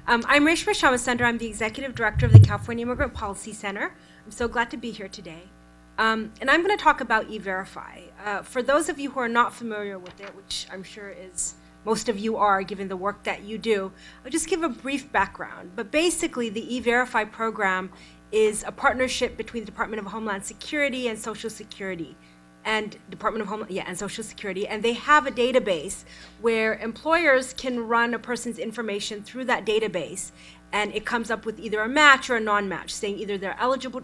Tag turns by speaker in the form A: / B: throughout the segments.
A: I'm Reshma Shamasundar. I'm the Executive Director of the California Immigrant Policy Center. I'm so glad to be here today. And I'm going to talk about E-Verify. For those of you who are not familiar with it, which I'm sure is most of you are, given the work that you do, I'll just give a brief background. But basically, the E-Verify program is a partnership between the Department of Homeland Security and Social Security. And and Social Security, and they have a database where employers can run a person's information through that database, and it comes up with either a match or a non-match, saying either they're eligible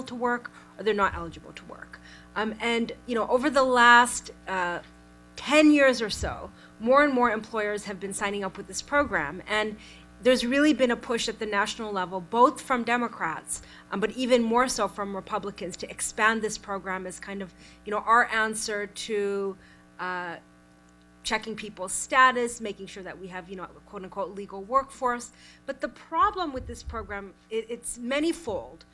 A: to work or they're not eligible to work. And over the last 10 years or so, more and more employers have been signing up with this program, and there's really been a push at the national level, both from Democrats, but even more so from Republicans, to expand this program as kind of, our answer to checking people's status, making sure that we have, a quote-unquote legal workforce. But the problem with this program, it's many-fold.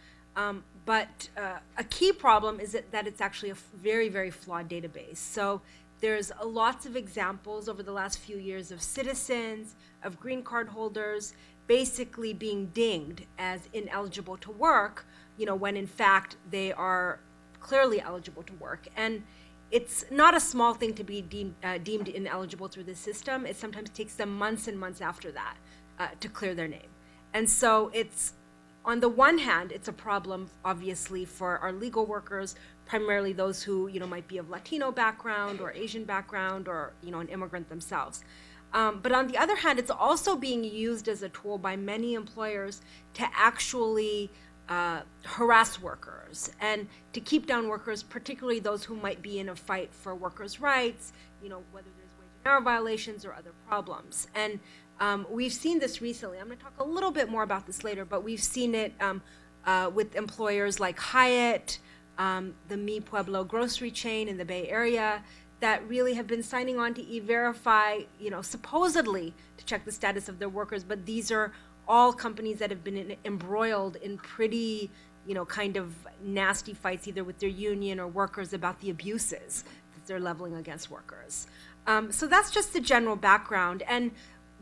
A: But a key problem is that it's actually a very, very flawed database. So there's lots of examples over the last few years of citizens, of green card holders, basically being dinged as ineligible to work, when in fact they are clearly eligible to work. And it's not a small thing to be deemed ineligible through the system. It sometimes takes them months and months after that to clear their name. And so it's, on the one hand, it's a problem, obviously, for our legal workers, primarily those who might be of Latino background or Asian background or an immigrant themselves. But on the other hand, it's also being used as a tool by many employers to actually harass workers and to keep down workers, particularly those who might be in a fight for workers' rights, whether there's wage and hour violations or other problems. And we've seen this recently. I'm going to talk a little bit more about this later, but we've seen it with employers like Hyatt, the Mi Pueblo grocery chain in the Bay Area, that really have been signing on to E-Verify, supposedly to check the status of their workers, but these are all companies that have been embroiled in pretty, kind of nasty fights, either with their union or workers, about the abuses that they're leveling against workers. So that's just the general background. And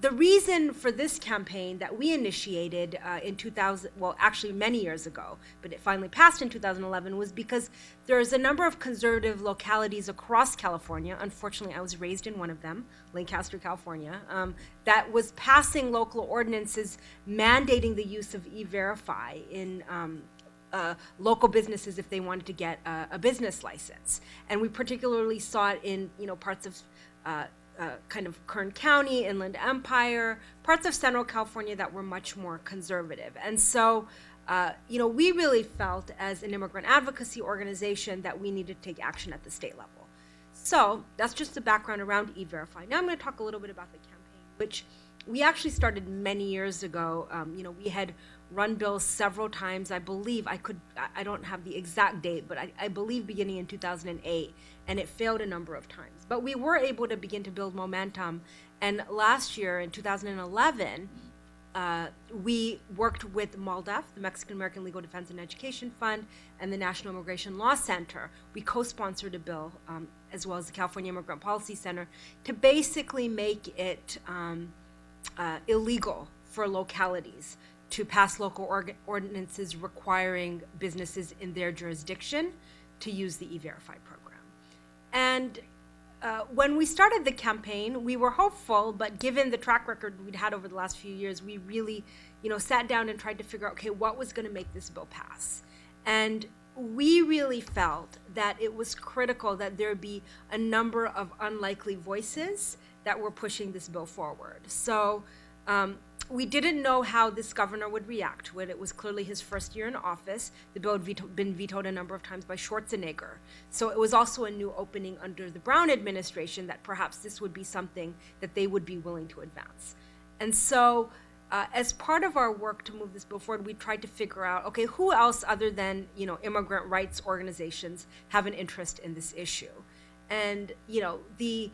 A: the reason for this campaign that we initiated in 2000, well, actually many years ago, but it finally passed in 2011, was because there's a number of conservative localities across California. Unfortunately, I was raised in one of them, Lancaster, California, that was passing local ordinances mandating the use of E-Verify in local businesses if they wanted to get a business license. And we particularly saw it in parts of kind of Kern County, Inland Empire, parts of Central California that were much more conservative. And so, we really felt as an immigrant advocacy organization that we needed to take action at the state level. So that's just the background around E-Verify. Now I'm going to talk a little bit about the campaign, which we actually started many years ago. We had run bills several times. I believe I don't have the exact date, but I believe beginning in 2008, and it failed a number of times. But we were able to begin to build momentum. And last year, in 2011, we worked with MALDEF, the Mexican American Legal Defense and Education Fund, and the National Immigration Law Center. We co-sponsored a bill, as well as the California Immigrant Policy Center, to basically make it illegal for localities to pass local ordinances requiring businesses in their jurisdiction to use the E-Verify program. And when we started the campaign, we were hopeful, but given the track record we'd had over the last few years, we really, sat down and tried to figure out, okay, what was going to make this bill pass? And we really felt that it was critical that there be a number of unlikely voices that were pushing this bill forward. So we didn't know how this governor would react to it. It was clearly his first year in office. The bill had been vetoed a number of times by Schwarzenegger. So it was also a new opening under the Brown administration that perhaps this would be something that they would be willing to advance. And so as part of our work to move this bill forward, we tried to figure out, okay, who else other than immigrant rights organizations have an interest in this issue? And the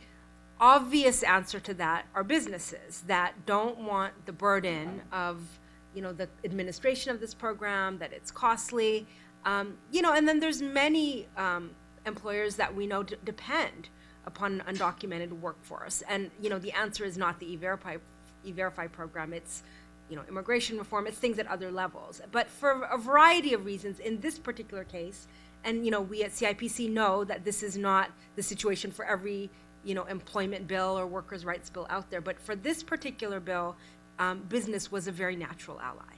A: obvious answer to that are businesses that don't want the burden of, the administration of this program, that it's costly, and then there's many employers that we know depend upon an undocumented workforce. And, the answer is not the E-Verify E-Verify program. It's, immigration reform. It's things at other levels. But for a variety of reasons, in this particular case, and we at CIPC know that this is not the situation for every employment bill or workers' rights bill out there. But for this particular bill, business was a very natural ally.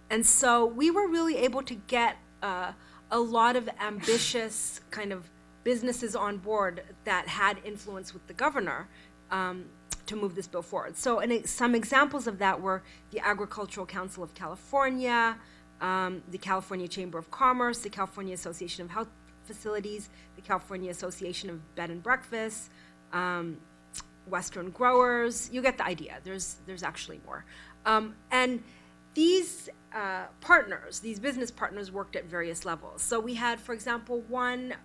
A: And so we were really able to get a lot of ambitious kind of businesses on board that had influence with the governor to move this bill forward. So some examples of that were the Agricultural Council of California, the California Chamber of Commerce, the California Association of Health Facilities, the California Association of Bed and Breakfast, Western Growers. You get the idea. There's actually more. And these partners, these business partners, worked at various levels. So we had, for example, one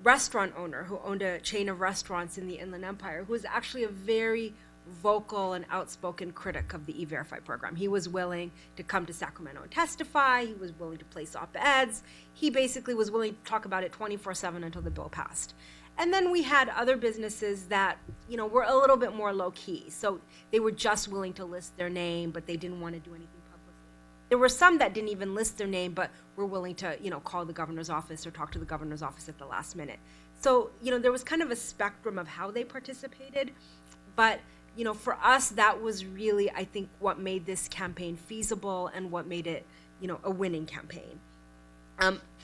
A: restaurant owner who owned a chain of restaurants in the Inland Empire, who was actually a very vocal and outspoken critic of the E-Verify program. He was willing to come to Sacramento and testify. He was willing to place op-eds. He basically was willing to talk about it 24/7 until the bill passed. And then we had other businesses that, were a little bit more low-key. So they were just willing to list their name, but they didn't want to do anything publicly. There were some that didn't even list their name, but were willing to, call the governor's office or talk to the governor's office at the last minute. So, there was kind of a spectrum of how they participated. But, for us, that was really, I think, what made this campaign feasible and what made it, a winning campaign.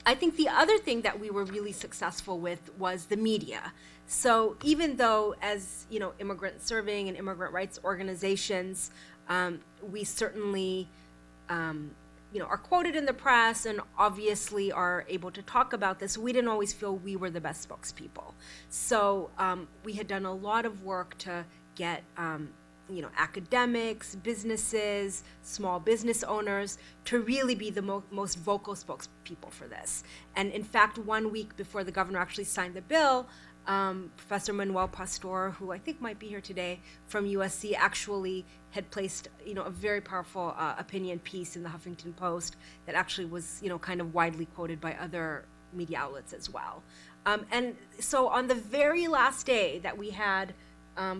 A: I think the other thing that we were really successful with was the media. So even though as, immigrant serving and immigrant rights organizations, we certainly, are quoted in the press and obviously are able to talk about this, we didn't always feel we were the best spokespeople. So we had done a lot of work to get academics, businesses, small business owners to really be the most vocal spokespeople for this. And in fact, 1 week before the governor actually signed the bill, Professor Manuel Pastor, who I think might be here today from USC, actually had placed, a very powerful opinion piece in the Huffington Post that actually was, kind of widely quoted by other media outlets as well. And so on the very last day that we had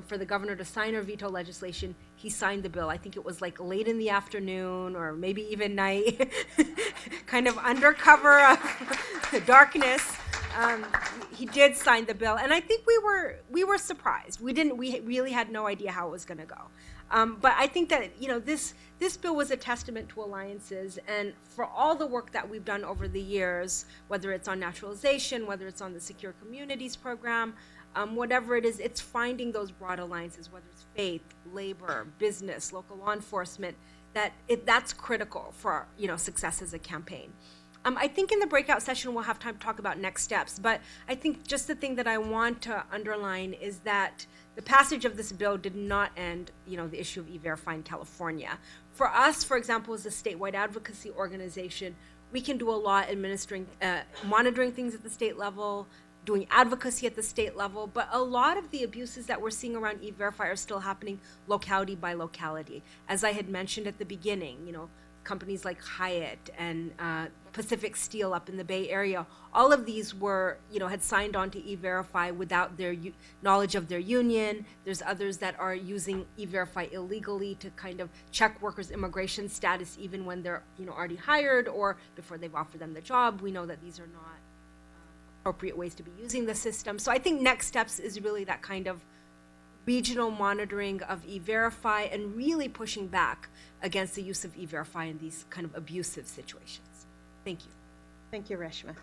A: for the governor to sign or veto legislation, he signed the bill. I think it was like late in the afternoon or maybe even night, kind of under cover of the darkness. He did sign the bill, and I think we were surprised. We really had no idea how it was going to go. But I think that this bill was a testament to alliances, and for all the work that we've done over the years, whether it's on naturalization, whether it's on the Secure Communities program, whatever it is, it's finding those broad alliances, whether it's faith, labor, business, local law enforcement, that's critical for success as a campaign. I think in the breakout session we'll have time to talk about next steps, but I think just the thing that I want to underline is that the passage of this bill did not end, the issue of E-Verify in California. For us, for example, as a statewide advocacy organization, we can do a lot administering, monitoring things at the state level, doing advocacy at the state level, but a lot of the abuses that we're seeing around E-Verify are still happening locality by locality. As I had mentioned at the beginning, companies like Hyatt and Pacific Steel up in the Bay Area, all of these were, had signed on to E-Verify without their knowledge of their union. There's others that are using E-Verify illegally to kind of check workers' immigration status even when they're, already hired or before they've offered them the job. We know that these are not appropriate ways to be using the system. So I think next steps is really that kind of regional monitoring of E-Verify and really pushing back against the use of E-Verify in these kind of abusive situations. Thank you.
B: Thank you, Reshma.